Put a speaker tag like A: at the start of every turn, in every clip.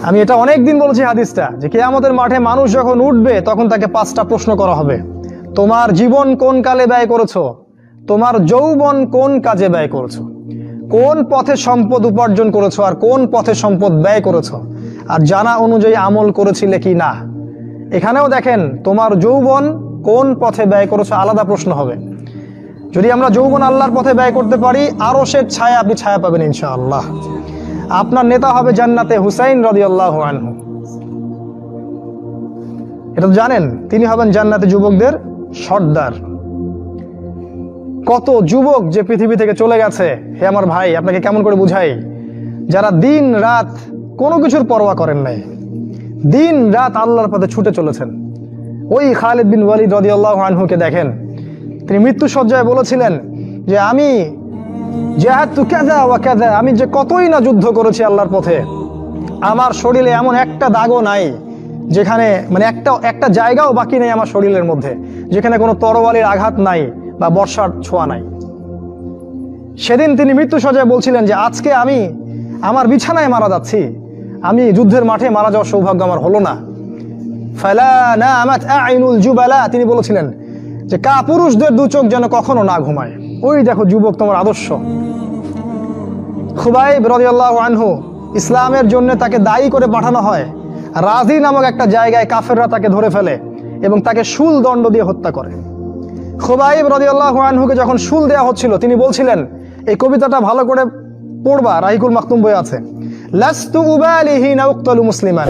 A: আমি এটা অনেকদিন বলেছি হাদিসটা, যে কিয়ামতের মাঠে মানুষ যখন উঠবে তখন তাকে 5টা প্রশ্ন করা হবে। তোমার জীবন কোন কালে ব্যয় করেছো, তোমার যৌবন কোন কাজে ব্যয় করেছো, কোন পথে সম্পদ উপার্জন করেছো আর কোন পথে সম্পদ ব্যয় করেছো, আর জানা অনুযায়ী আমল করেছিলে কি না। এখানেও দেখেন তোমার যৌবন কোন পথে ব্যয় করেছো আলাদা প্রশ্ন হবে। যদি আমরা যৌবন আল্লাহর পথে ব্যয় করতে পারি, আরশের ছায়া আপনি ছায়া পাবেন ইনশাআল্লাহ। আপনার নেতা হবে জান্নাতে হুসাইন রাদিয়াল্লাহু আনহু, এটা তো জানেন। তিনি হবেন জান্নাতে যুবকদের সর্দার। কত যুবক যে পৃথিবী থেকে চলে গেছে, হে আমার ভাই আপনাকে কেমন করে বুঝাই, যারা দিন রাত কোনো কিছুর পরোয়া করেন নাই, দিন রাত আল্লাহর পথে ছুটে চলেছেন। ওই খালিদ বিন ওয়ালিদ রাদিয়াল্লাহু আনহুকে দেখেন, তিনি মৃত্যু সজ্জায় বলেছিলেন যে আমি জাহাদতু কাযা ওয়া কাযা, আমি যে কতই না যুদ্ধ করেছি আল্লাহর পথে, আমার শরীরে এমন একটা দাগও নাই যেখানে, মানে একটা জায়গাও বাকি নেই আমার শরীরের মধ্যে যেখানে কোনো তরবারির আঘাত নাই বা বর্ষার ছোঁয়া নাই। সেদিন তিনি মৃত্যু সজ্জায় বলছিলেন যে আজকে আমি আমার বিছানায় মারা যাচ্ছি, আমি যুদ্ধের মাঠে মারা যাওয়ার সৌভাগ্য আমার হলো না। ফালা নামাত আইনুল জুবালা, তিনি বলেছিলেন যে কাপুরুষদের দু চোখ যেন কখনো না ঘুমায়। ওই দেখো যুবক তোমার আদর্শ। খুবাইব রাদিয়াল্লাহু আনহু, ইসলামের জন্য তাকে দায়ী করে পাঠানো হয়, রাজি নামক একটা জায়গায় কাফেররা তাকে ধরে ফেলে এবং তাকে শুল দণ্ড দিয়ে হত্যা করে। খুবাইব রাদিয়াল্লাহু আনহুকে যখন শুল দেওয়া হচ্ছিল, তিনি বলছিলেন, এই কবিতাটা ভালো করে পড়বা, রাহিকুল মাকতুম বই আছে, লাস্তু উবালি হিনা উক্তালু মুসলিমান।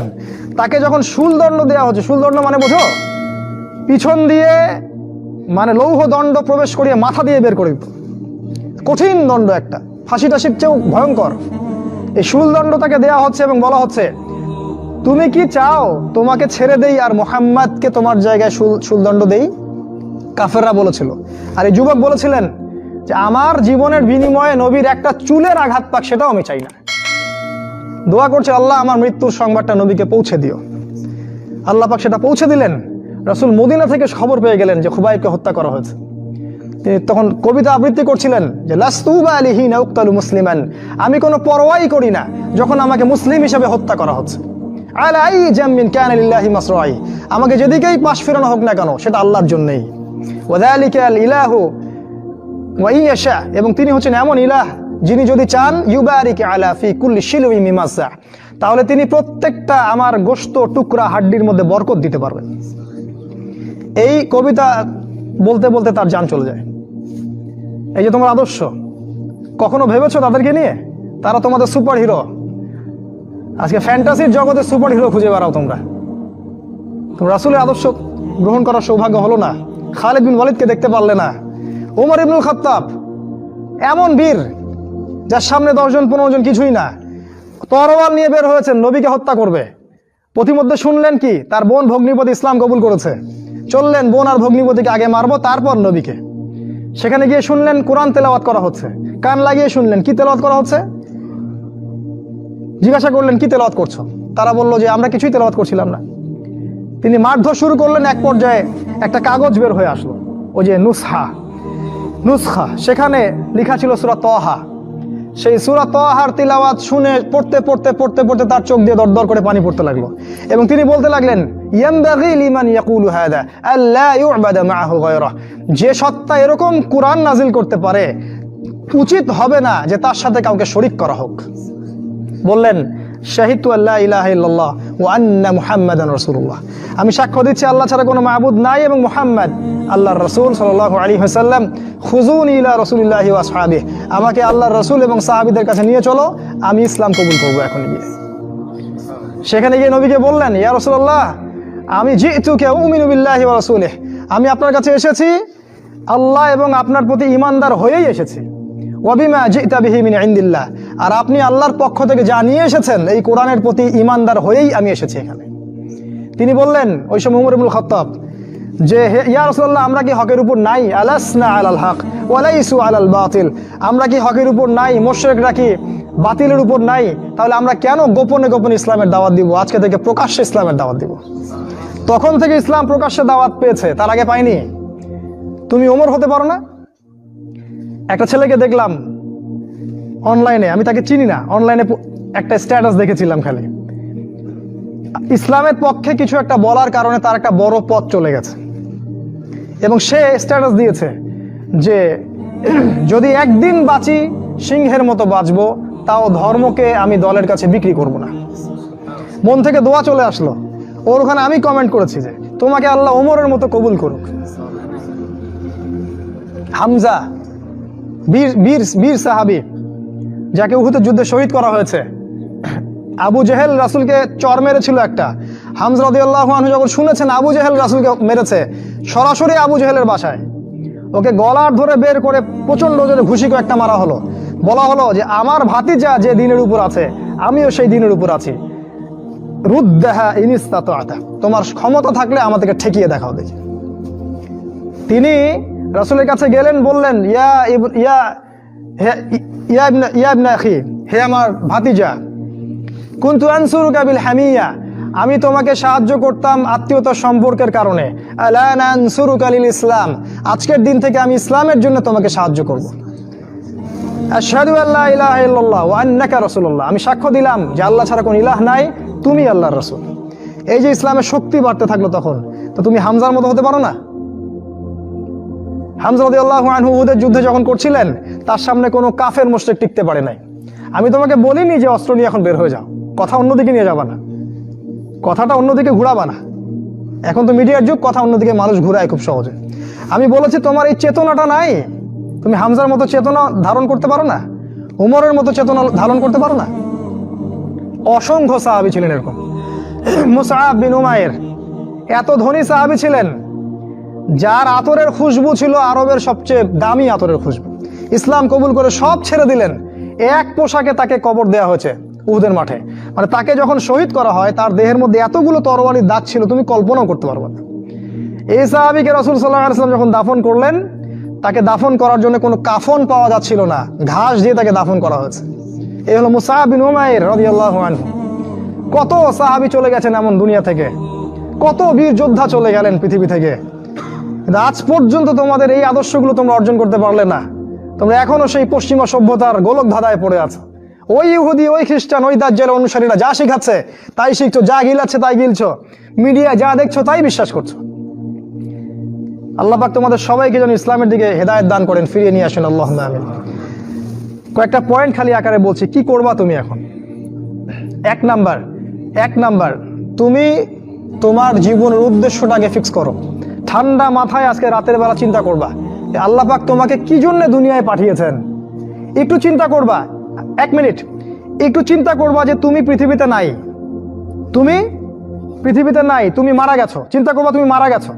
A: তাকে যখন শুল দণ্ড দেওয়া হচ্ছে, শুল দণ্ড মানে বোঝো, পিছন দিয়ে মানে লৌহ দণ্ড প্রবেশ করিয়ে মাথা দিয়ে বের করে দিত, কঠিন দণ্ড, একটা ফাঁসি টাসির চেয়েও ভয়ঙ্কর। এই শুল দণ্ড তাকে দেওয়া হচ্ছে এবং বলা হচ্ছে তুমি কি চাও তোমাকে ছেড়ে দেই আর মুহাম্মাদকে তোমার জায়গায় শুলদণ্ড দেই? কাফেররা বলেছিল। আর এই যুবক বলেছিলেন যে আমার জীবনের বিনিময়ে নবীর একটা চুলের আঘাত পাক সেটাও আমি চাই না। দোয়া করছে আল্লাহ আমার মৃত্যুর সংবাদটা নবীকে পৌঁছে দিও। আল্লাহ পাক সেটা পৌঁছে দিলেন। রাসূল মদিনা থেকে খবর পেয়ে গেলেন যে খুবাইবকে হত্যা করা হয়েছে। তিনি তখন কবিতা আবৃত্তি করছিলেন যে লাস্তু উবালি হিনা উক্তালু মুসলিমান, আমি কোনো পরোয়াই করি না যখন আমাকে মুসলিম হিসেবে হত্যা করা হচ্ছে। আলা আই জামিন কানা লিল্লাহি মাসরাই, আমাকে যেদিকেই পাশ ফেরানো হোক না কেন সেটা আল্লাহর জন্যই। ওয়াযালিকাল ইলাহু ওয়া ইয়াশা, এবং তিনি হচ্ছেন এমন ইলাহ যিনি যদি চান ইউবারিক আলা ফি কুল্লি শিলুই মিমাসা, তাহলে তিনি প্রত্যেকটা আমার গোশত টুকরা হাড্ডির মধ্যে বরকত দিতে পারবেন। এই কবিতা বলতে বলতে তার জান চলে যায়। এই যে তোমার আদর্শ, কখনো ভেবেছো তাদেরকে নিয়ে? তারা তোমাদের সুপার হিরো। আজকে ফ্যান্টাসির জগতে সুপার হিরো খুঁজে বেড়াও তোমরা। রাসূলের আদর্শ গ্রহণ করার সৌভাগ্য হলো না, খালিদ বিন ওয়ালিদকে দেখতে পারলে না। ওমর ইবনুল খাত্তাব এমন বীর যার সামনে 10 জন 15 জন কিছুই না, তরোয়াল নিয়ে বের হয়েছেন নবীকে হত্যা করবে। প্রতিমধ্যে শুনলেন কি তার বোন ভগ্নিপতি ইসলাম কবুল করেছে, চললেন বোন আর ভগ্নিপতিকে আগে মারবো তারপর নবীকে। সেখানে গিয়ে শুনলেন কোরআন তেলাওয়াত করা হচ্ছে, কান লাগিয়ে শুনলেন কি তেলাওয়াত করা হচ্ছে। জিজ্ঞাসা করলেন কি তেলাওয়াত করছো? তারা বলল যে আমরা কিছুই তেলাওয়াত করছিলাম না। তিনি মারধর শুরু করলেন, এক পর্যায়ে একটা কাগজ বের হয়ে আসলো, ওই যে নুসখা, সেখানে লেখা ছিল সূরা তাহা। সেই সূরা তাহার তিলাওয়াত শুনে পড়তে পড়তে পড়তে পড়তে তার চোখ দিয়ে দরদর করে পানি পড়তে লাগলো এবং তিনি বলতে লাগলেন ইয়ামবাগি লিমান ইয়াকুলু হাদা আল্লা ইউবাদা মাআহু গায়রা, যে সত্তা এরকম কোরআন নাজিল করতে পারে উচিত হবে না যে তার সাথে কাউকে শরীক করা হোক। বললেন শাহিদতু আল্লা ইলাহা ইল্লাল্লাহ ওয়া আন্না মুহাম্মাদান রাসূলুল্লাহ, আমি সাক্ষ্য দিচ্ছি আল্লাহ ছাড়া কোনো মাবুদ নাই এবং মুহাম্মদ আল্লাহর রাসূল সাল্লাল্লাহু আলাইহি ওয়াসাল্লাম। খুযুনি ইলা রাসূলিল্লাহি ওয়া আসহাবিহি, আমাকে আল্লাহর রাসূল এবং সাহাবীদের কাছে নিয়ে চলো, আমি ইসলাম কবুল করব এখন গিয়ে। সেখানে গিয়ে নবীকে বললেন ইয়া রাসূলুল্লাহ আমি জিতুকা উমিনু বিল্লাহি ওয়া রাসূলিহি, আমি আপনার কাছে এসেছি আল্লাহ এবং আপনার প্রতি ঈমানদার হয়েই এসেছি। ওয়া বিমা জিতা বিহি মিন ইনদিল্লাহ, আর আপনি আল্লাহর পক্ষ থেকে যা নিয়ে এসেছেন এই কোরআনের প্রতি ঈমানদার হয়েই আমি এসেছি এখানে। তিনি বললেন ওই সময় ওমর ইবনুল খাত্তাব যে ইয়া রাসূলুল্লাহ আমরা কি হকের উপর নাই? আলাসনা আলাল হক ওয়া লাইসু আলাল বাতিল, আমরা কি হকের উপর নাই? মুশরিকরা কি বাতিলের উপর নাই? তাহলে আমরা কেন গোপনে গোপনে ইসলামের দাওয়াত দিব? আজকে থেকে প্রকাশ্যে ইসলামের দাওয়াত দিব। তখন থেকে ইসলাম প্রকাশ্যে দাওয়াত পেয়েছে, তার আগে পায়নি। তুমি ওমর হতে পারো না? একটা ছেলেকে দেখলাম অনলাইনে, আমি তাকে চিনি না, অনলাইনে একটা স্ট্যাটাস দেখেছিলাম খালি, ইসলামের পক্ষে কিছু একটা বলার কারণে তার একটা বড় পথ চলে গেছে, এবং সে স্ট্যাটাস দিয়েছে যে যদি একদিন বাঁচি সিংহের মতো বাঁচবো, তাও ধর্মকে আমি দলের কাছে বিক্রি করব না। মন থেকে দোয়া চলে আসলো ওর ওখানে। আমি কমেন্ট করেছি যে তোমাকে আল্লাহ ওমরের মতো কবুল করুক। হামজা বীর বীর বীর সাহাবী, যাকে উহুদের যুদ্ধে শহীদ করা হয়েছে। আবু জেহেল রাসূলকে চর মেরেছিল একটা। হামজা রাদিয়াল্লাহু আনহু যখন শুনেছেন আবু জেহেল রাসূলকে মেরেছে, সরাসরি আবু জেহেলের বাসায় ওকে গলার ধরে বের করে প্রচন্ড জোরে ঘুষি করে একটা মারা হলো। বলা হলো যে আমার ভাতিজা যে দিনের উপর আছে, আমিও সেই দিনের উপর আছি। রুদ্দাহা ইন ইসতাতা'তা, তোমার ক্ষমতা থাকলে আমাদেরকে ঠেকিয়ে দেখাও দেখি। তিনি রাসূলের কাছে গেলেন, বললেন ইয়া ইয়া ইয়া ইবনা আখি, হে আমার ভাতিজা, কুনতু আনসুরুকা বিল হামিয়া, আমি তোমাকে সাহায্য করতাম আত্মীয়তার সম্পর্কের কারণে। আলানা আনসুরুকা লিল ইসলাম, আজকের দিন থেকে আমি ইসলামের জন্য তোমাকে সাহায্য করব। আশহাদু আল্লা ইলাহা ইল্লাল্লাহ ওয়া আন্নাকা রাসূলুল্লাহ, আমি সাক্ষ্য দিলাম যে আল্লাহ ছাড়া কোনো ইলাহ নাই, তুমি আল্লাহর রাসূল। এই যে ইসলামের শক্তি বাড়তে থাকলো তখন, তো তুমি হামজার মতো হতে পারো না? হামজা রাদিয়াল্লাহু আনহু উহুদের যুদ্ধে যখন করছিলেন, তার সামনে কোনো কাফের মুশরিক টিকতে পারে নাই। আমি তোমাকে বলিনি যে অস্ত্র নিয়ে এখন বের হয়ে যাও, কথা অন্যদিকে নিয়ে যাবা না, কথাটা অন্যদিকে ঘুরাবা না। এখন তো মিডিয়ার যুগ, কথা অন্যদিকে মানুষ ঘুরায় খুব সহজে। আমি বলেছি তোমার এই চেতনাটা নাই, তুমি হামজার মতো চেতনা ধারণ করতে পারো না, উমরের মতো চেতনা ধারণ করতে পারো না। অসংখ্য সাহাবী ছিলেন এরকম। মুসআব বিন উমাইর এত ধনী সাহাবী ছিলেন, যার আতরের খুশবু ছিল আরবের সবচেয়ে দামি আতরের খুশবু। ইসলাম কবুল করে সব ছেড়ে দিলেন, এক পোশাকে তাকে কবর দেওয়া হয়েছে উহুদের মাঠে। মানে তাকে যখন শহীদ করা হয়, তার দেহের মধ্যে এতগুলো তরবারির দাগ ছিল, তুমি কল্পনাও করতে পারবে না। এই সাহাবীকে রাসূল সাল্লাল্লাহু আলাইহি ওয়াসাল্লাম যখন দাফন করলেন, তাকে দাফন করার জন্য কোনো কাফন পাওয়া যাচ্ছিল না, ঘাস দিয়ে তাকে দাফন করা হয়েছে। এই হলো মুসআব বিন উমাইর রাদিয়াল্লাহু আনহু। কত সাহাবী চলে গেছেন এমন দুনিয়া থেকে, কত বীর যোদ্ধা চলে গেলেন পৃথিবী থেকে, কিন্তু আজ পর্যন্ত তোমাদের এই আদর্শগুলো তোমরা অর্জন করতে পারলে না। তোমরা এখনো সেই পশ্চিমা সভ্যতার গোলক ধাঁধায় পড়ে আছো। ওই ইহুদি, ওই খ্রিস্টান, ওই দাজ্জাল অনুসারীরা যা শিখাচ্ছে তাই শিখছো, যা গিলাচ্ছে তাই গিলছো, মিডিয়া যা দেখছো তাই বিশ্বাস করছো। আল্লাহ পাক তোমাদের সবাইকে যেন ইসলামের দিকে হেদায়েত দান করেন, ফিরিয়ে নিয়ে আসেন, আল্লাহুম্মা আমিন। কয়েকটা পয়েন্ট খালি আকারে বলছি, কি করবা তুমি এখন। এক নাম্বার, তুমি তোমার জীবনের উদ্দেশ্যটাকে ফিক্স করো। ঠান্ডা মাথায় আজকে রাতের বেলা চিন্তা করবা আল্লাহ পাক তোমাকে কি জন্য দুনিয়ায় পাঠিয়েছেন। একটু চিন্তা করবা, 1 মিনিট একটু চিন্তা করবা যে তুমি পৃথিবীতে নাই, তুমি মারা গেছো। চিন্তা করবা তুমি মারা গেছো।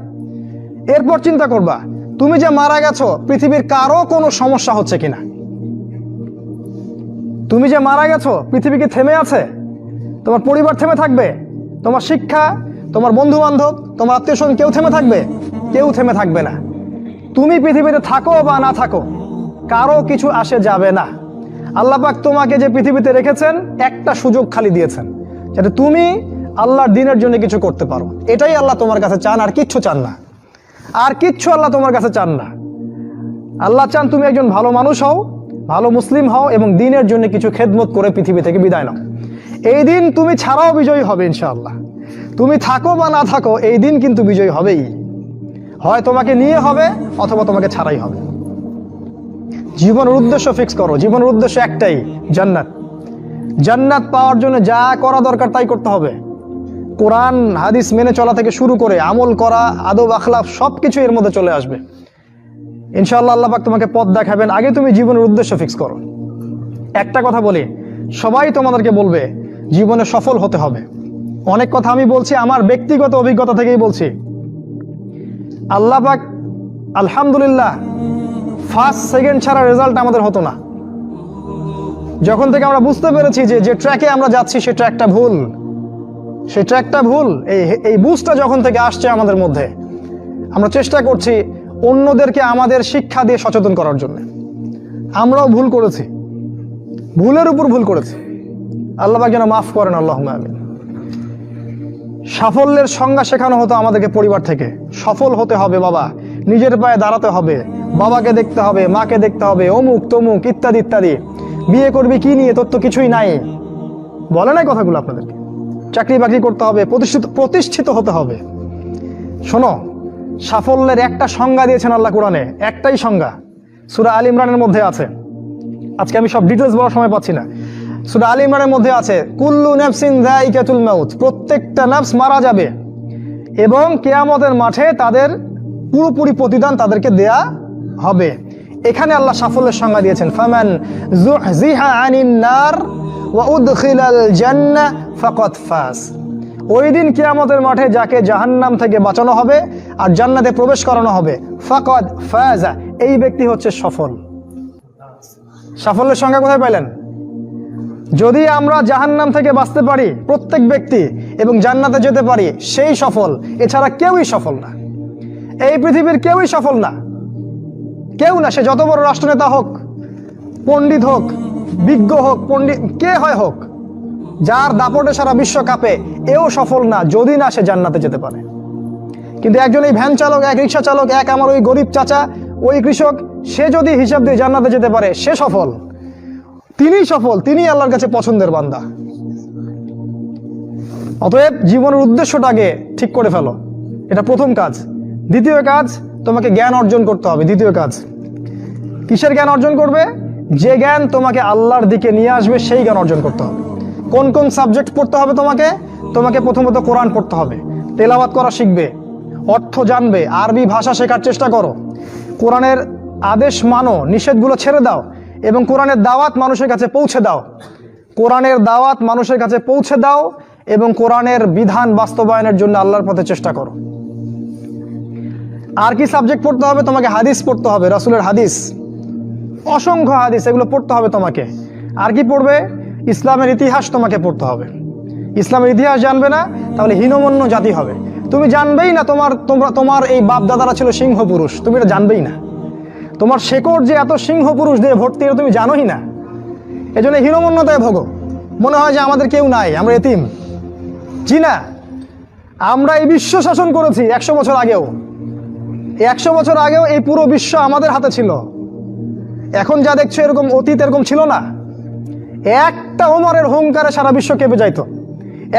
A: এরপর চিন্তা করবা তুমি যে মারা গেছো, পৃথিবীর কারো কোনো সমস্যা হচ্ছে কিনা। তুমি যে মারা গেছো, পৃথিবী কি থেমে আছে? তোমার পরিবার থেমে থাকবে? তোমার শিক্ষা, তোমার বন্ধু বান্ধব, তোমার আত্মীয় স্বজন কেউ থেমে থাকবে? কেউ থেমে থাকবে না। তুমি পৃথিবীতে থাকো বা না থাকো, কারো কিছু আসে যাবে না। আল্লাহ পাক তোমাকে যে পৃথিবীতে রেখেছেন, একটা সুযোগ খালি দিয়েছেন, যাতে তুমি আল্লাহর দ্বীনের জন্য কিছু করতে পারো। এটাই আল্লাহ তোমার কাছে চান, আর কিচ্ছু চান না। আর কিচ্ছু আল্লাহ তোমার কাছে চান না। আল্লাহ চান তুমি একজন ভালো মানুষ হও, ভালো মুসলিম হও, এবং দ্বীনের জন্য কিছু খেদমত করে পৃথিবী থেকে বিদায় নাও। এই দিন তুমি ছাড়াও বিজয়ী হবে ইনশাআল্লাহ। তুমি থাকো বা না থাকো, এই দিন কিন্তু বিজয়ী হবেই। হয় তোমাকে নিয়ে হবে, অথবা তোমাকে ছাড়াই হবে। জীবনের উদ্দেশ্য ফিক্স করো। জীবনের উদ্দেশ্য একটাই, জান্নাত। জান্নাত পাওয়ার জন্য যা করা দরকার তাই করতে হবে। কোরআন হাদিস মেনে চলা থেকে শুরু করে আমল করা, আদব আখলাক সবকিছু এর মধ্যে চলে আসবে ইনশাআল্লাহ। আল্লাহ পাক তোমাকে পথ দেখাবেন। আগে তুমি জীবনের উদ্দেশ্য ফিক্স করো। একটা কথা বলি, সবাই তোমাদেরকে বলবে জীবনে সফল হতে হবে। অনেক কথা আমি বলছি আমার ব্যক্তিগত অভিজ্ঞতা থেকেই বলছি। আল্লাহ পাক আলহামদুলিল্লাহ ফার্স্ট সেকেন্ড ছাড়া রেজাল্ট আমাদের হতো না। যখন থেকে আমরা বুঝতে পেরেছি যে ট্র্যাকে আমরা যাচ্ছি সেই ট্র্যাকটা ভুল, এই বুঝটা যখন থেকে আসছে আমাদের মধ্যে, আমরা চেষ্টা করছি অন্যদেরকে আমাদের শিক্ষা দিয়ে সচেতন করার জন্য। আমরাও ভুল করেছি, ভুলের উপর ভুল করেছি। আল্লাহ পাক যেন মাফ করেন, আল্লাহুম্মা আমিন। সাফল্যের সংজ্ঞা শেখানো হতো আমাদেরকে পরিবার থেকে। সফল হতে হবে বাবা, নিজের পায়ে দাঁড়াতে হবে, বাবাকে দেখতে হবে, মাকে দেখতে হবে, অমুক তমুক ইত্যাদি ইত্যাদি। বিয়ে করবি কি নিয়ে, তোর তো কিছুই নাই, বলে নাই কথাগুলো আপনাদেরকে? চাকরি বাকরি করতে হবে, প্রতিষ্ঠিত হতে হবে। শোনো, সাফল্যের একটা সংজ্ঞা দিয়েছেন আল্লাহ কোরআনে, একটাই সংজ্ঞা, সূরা আল ইমরানের মধ্যে আছে। আজকে আমি সব ডিটেলস বলার সময় পাচ্ছি না। সূরা আল ইমরানের মধ্যে আছে, কুল্লু নাফসিন যায়িকাতুল মাউত, প্রত্যেকটা নফস মারা যাবে এবং কিয়ামতের মাঠে তাদের পুরোপুরি প্রতিদান তাদেরকে দেয়া হবে। এখানে আল্লাহ সাফল্যের সংজ্ঞা দিয়েছেন, ফামান যুহজিহা আনিন নার ওয়া উদখিলাল জান্নাহ ফাকাদ ফাজ। ওই দিন কিয়ামতের মাঠে যাকে জাহান্নাম থেকে বাঁচানো হবে আর জান্নাতে প্রবেশ করানো হবে, ফাকাদ ফাজা, এই ব্যক্তি হচ্ছে সফল। সাফল্যের সংজ্ঞা কোথায় পাইলেন? যদি আমরা জাহান্নাম থেকে বাঁচতে পারি প্রত্যেক ব্যক্তি এবং জান্নাতে যেতে পারি, সেই সফল, এছাড়া কেউই সফল না। এই পৃথিবীর কেউই সফল না, কেউ না। সে যত বড় রাষ্ট্রনেতা হোক, পণ্ডিত হোক, বিজ্ঞ হোক, পণ্ডিত কে হয় হোক, যার দাপটে সারা বিশ্ব কাঁপে, এও সফল না যদি না সে জান্নাতে যেতে পারে। কিন্তু একজন এই ভ্যান চালক, এক রিক্সা চালক, এক আমার ওই গরিব চাচা, ওই কৃষক, সে যদি হিসাব দিয়ে জান্নাতে যেতে পারে, সে সফল। তিনি সফল, তিনি আল্লাহর কাছে পছন্দের বান্দা। অতএব জীবনের উদ্দেশ্যটাকে ঠিক করে ফেলো, এটা প্রথম কাজ। দ্বিতীয় কাজ, তোমাকে জ্ঞান অর্জন করতে হবে। দ্বিতীয় কাজ, কিসের জ্ঞান অর্জন করবে? যে জ্ঞান তোমাকে আল্লাহর দিকে নিয়ে আসবে, সেই জ্ঞান অর্জন করতে হবে। কোন কোন সাবজেক্ট পড়তে হবে তোমাকে? তোমাকে প্রথমত কোরআন পড়তে হবে, তেলাওয়াত করা শিখবে, অর্থ জানবে, আরবি ভাষা শেখার চেষ্টা করো, কোরআনের আদেশ মানো, নিষেধগুলো ছেড়ে দাও এবং কোরআনের দাওয়াত মানুষের কাছে পৌঁছে দাও। কোরআনের দাওয়াত মানুষের কাছে পৌঁছে দাও এবং কোরআনের বিধান বাস্তবায়নের জন্য আল্লাহর পথে চেষ্টা করো। আর কি সাবজেক্ট পড়তে হবে? তোমাকে হাদিস পড়তে হবে, রাসূলের হাদিস, অসংখ্য হাদিস, এগুলো পড়তে হবে তোমাকে। আর কি পড়বে? ইসলামের ইতিহাস তোমাকে পড়তে হবে। ইসলামের ইতিহাস জানবে না, তাহলে হীনমন্য জাতি হবে। তুমি জানবেই না তোমার এই বাপ দাদারা ছিল সিংহ পুরুষ, তুমি এটা জানবেই না। তোমার শেকড় যে এত সিংহ পুরুষ দিয়ে ভর্তি, এটা তুমি জানোই না। এই জন্য হীনমন্যতায় ভোগো, মনে হয় যে আমাদের কেউ নাই, আমরা এতিম। জি না, আমরা এই বিশ্ব শাসন করেছি 100 বছর আগেও। 100 বছর আগেও এই পুরো বিশ্ব আমাদের হাতে ছিল। এখন যা দেখছো এরকম অতীত এরকম ছিল না। একটা ওমরের হুঙ্কারে সারা বিশ্ব কেঁপে যাইতো।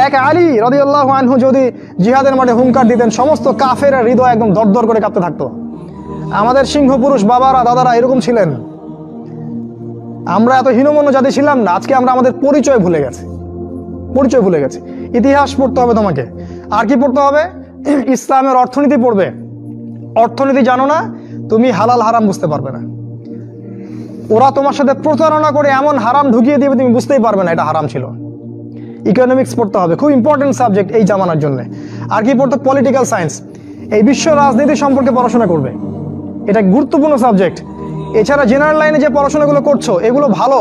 A: এক আলী রাদিয়াল্লাহু আনহু যদি জিহাদের মাঠে হুঙ্কার দিতেন, সমস্ত কাফেরের হৃদয় একদম দরদর করে কাঁপতে থাকতো। আমাদের সিংহ পুরুষ বাবারা দাদারা এরকম ছিলেন। আমরা এত হীনমন্য জাতি ছিলাম না। আজকে আমরা আমাদের পরিচয় ভুলে গেছি, পরিচয় ভুলে গেছি। ইতিহাস পড়তে হবে তোমাকে। আর কি পড়তে হবে? ইসলামের অর্থনীতি পড়বে। অর্থনীতি জানো না, তুমি হালাল হারাম বুঝতে পারবে না। ওরা তোমার সাথে প্রতারণা করে এমন হারাম ঢুকিয়ে দিবে, তুমি বুঝতেই পারবে না এটা হারাম ছিল। ইকোনমিক্স পড়তে হবে, খুব ইম্পর্টেন্ট সাবজেক্ট এই জামানার জন্য। আর কি পড়তে? পলিটিক্যাল সায়েন্স, এই বিশ্ব রাজনীতি সম্পর্কে পড়াশোনা করবে, এটা গুরুত্বপূর্ণ সাবজেক্ট। এছাড়া জেনারেল লাইনে যে পড়াশোনাগুলো করছো এগুলো ভালো,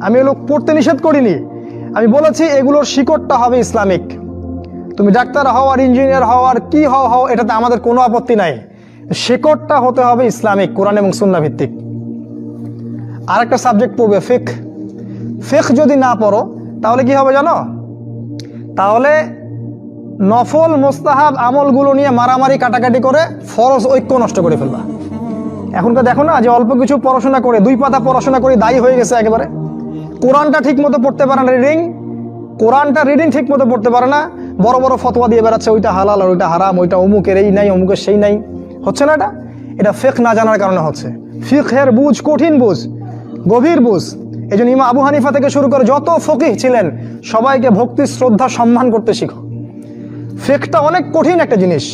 A: আমি এগুলো পড়তে নিষেধ করিনি। আমি বলেছি এগুলোর শিকড়টা হবে ইসলামিক। তুমি ডাক্তার হও আর ইঞ্জিনিয়ার হও আর কি হও, এটাতে আমাদের কোনো আপত্তি নাই। শিকড়টা হতে হবে ইসলামিক, কোরআন এবং সুন্নাহ ভিত্তিক। আরেকটা সাবজেক্ট পড়বে ফিকহ। ফিকহ যদি না পড়ো তাহলে কি হবে জানো? তাহলে নফল মোস্তাহাব আমলগুলো নিয়ে মারামারি কাটাকাটি করে ফরজ ঐক্য নষ্ট করে ফেলবা। এখনকার দেখো না যে অল্প কিছু পড়াশোনা করে, 2 পাতা পড়াশোনা করে দায়ী হয়ে গেছে একেবারে। কোরআনটা ঠিক মতো পড়তে পারে না, রিডিং ঠিক মতো পড়তে পারে না, বড় বড় ফতোয়া দিয়ে বেড়াচ্ছে, ওইটা হালাল আর ওইটা হারাম, ওইটা অমুকের এই নাই অমুকের সেই নাই। হচ্ছে না এটা ফিকহ না জানার কারণে হচ্ছে। ফিকহের বুঝ কঠিন বুঝ, গভীর বুঝ। এই জন্য ইমাম আবু হানিফা থেকে শুরু করে যত ফকিহ ছিলেন সবাইকে ভক্তি শ্রদ্ধা সম্মান করতে শিখো। ফিকহটা অনেক কঠিন একটা জিনিস।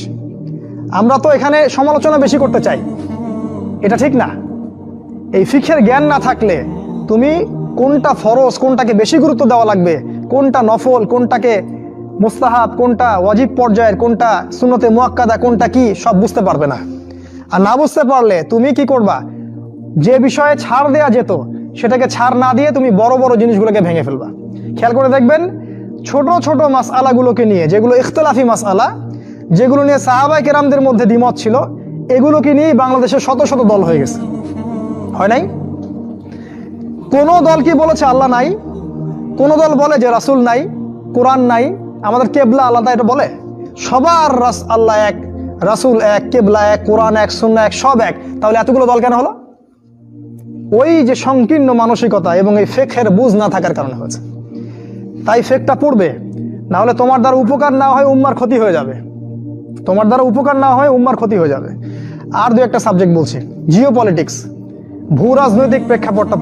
A: আমরা তো এখানে সমালোচনা বেশি করতে চাই, এটা ঠিক না। এই ফিকহের জ্ঞান না থাকলে তুমি কোনটা ফরজ, কোনটাকে বেশি গুরুত্ব দেওয়া লাগবে, কোনটা নফল, কোনটাকে মুস্তাহাব, কোনটা ওয়াজিব পর্যায়ের, কোনটা সুন্নতে মুআক্কাদা, কোনটা কি, সব বুঝতে পারবে না। আর না বুঝতে পারলে তুমি কি করবা? যে বিষয়ে ছাড় দেয়া যেত সেটাকে ছাড় না দিয়ে তুমি বড় বড় জিনিসগুলোকে ভেঙে ফেলবা। খেয়াল করে দেখবেন, ছোট ছোট মাসআলাগুলোকে নিয়ে, যেগুলো ইখতিলাফি মাসআলা, যেগুলো নিয়ে সাহাবায়ে কেরামদের মধ্যে দ্বিমত ছিল, এগুলোকে নিয়েই বাংলাদেশে শত শত দল হয়ে গেছে। হয় নাই? কোন দল কি বলেছে আল্লাহ নাই? কোন দল বলে যে রাসূল নাই, কোরআন নাই, আমাদের কেবলা আলাদা, এটা বলে? সবার আল্লাহ এক, রাসূল এক, কেবলা এক, কোরআন এক, সুন্নাহ এক, সব এক। তাহলে এতগুলো দল কেন হলো? ওই যে সংকীর্ণ মানসিকতা এবং এই ফিকহের বুঝ না থাকার কারণে হয়েছে। তাই ফিকহটা পড়বে, না হলে তোমার দ্বারা উপকার না হয় উম্মার ক্ষতি হয়ে যাবে। তোমার দ্বারা উপকার না হয় উম্মার ক্ষতি হয়ে যাবে। আর দু একটা সাবজেক্ট বলছি, জিও পলিটিক্স, ভূ রাজনৈতিক প্রেক্ষাপটটা